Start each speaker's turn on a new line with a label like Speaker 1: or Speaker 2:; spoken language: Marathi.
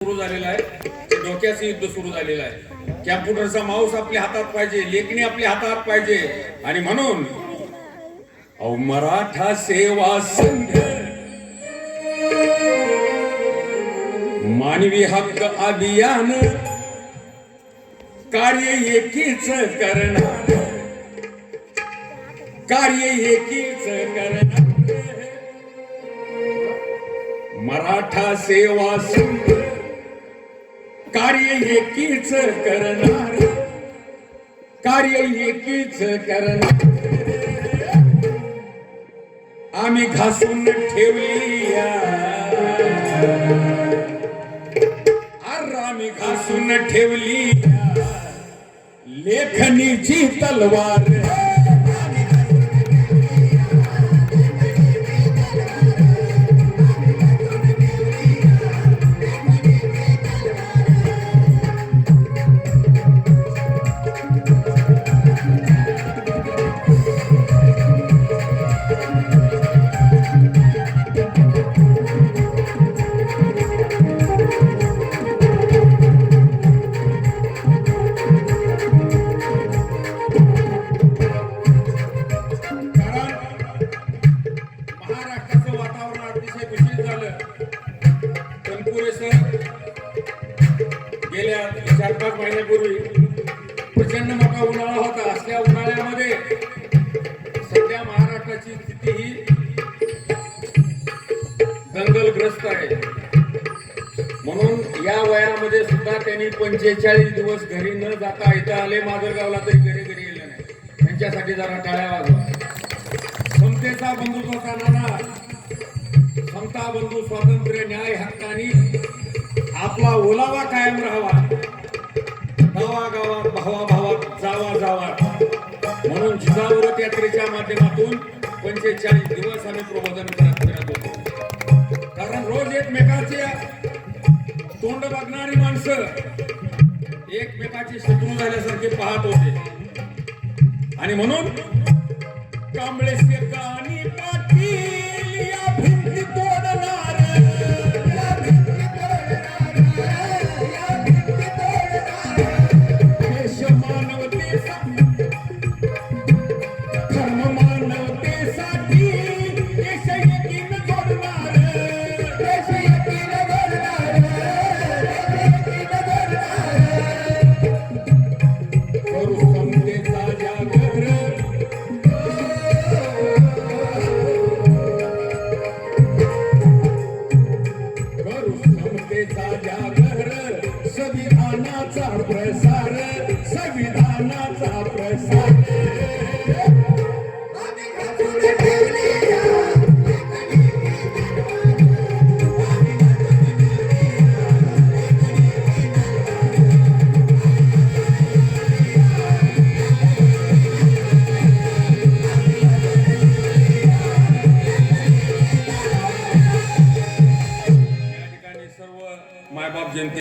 Speaker 1: सुरू झालेला आहे, डोक्याचं युद्ध सुरू झालेलं आहे. कॅम्प्युटरचा माऊस आपल्या हातात पाहिजे, लेखणी आपल्या हातात पाहिजे. आणि म्हणून मराठा सेवा संघ मानवी हक्क अभियान कार्य एकीच करणार, कार्य एकीच करणार. मराठा सेवा संघ कार्य एकीच करणार, कार्य एकीच करणार. आम्ही घासून ठेवली, आम्ही घासून ठेवली लेखनीची तलवार. गेल्या 4-5 महिन्यापूर्वी प्रचंड मोठा उन्हाळा होता. असल्या उन्हाळ्यामध्ये सध्या महाराष्ट्राची स्थिती ही दंगलग्रस्त आहे. म्हणून या वयामध्ये सुद्धा त्यांनी 45 दिवस घरी न जाता इथं आले. माजलगावला तरी घरी गेले नाही. त्यांच्यासाठी जरा टाळ्या वाजवा. समतेचा बंधुत्वाचा नारा, समता बंधू स्वातंत्र्य न्याय हक्कानी आपला ओलावा कायम राहावा. गावागावात भावाभावात जावा जावा. म्हणून जिजाऊरथ यात्रेच्या माध्यमातून 45 दिवस आम्ही प्रबोधन करत होतो. कारण रोज एकमेकाचे तोंड बघणारी माणसं एकमेकाचे शत्रू झाल्यासारखे पाहत होते. आणि म्हणून कांबळे शेकानी पाटील या भिंती तोडणार, संविधानाचा प्रसार, संविधानाचा प्रसार.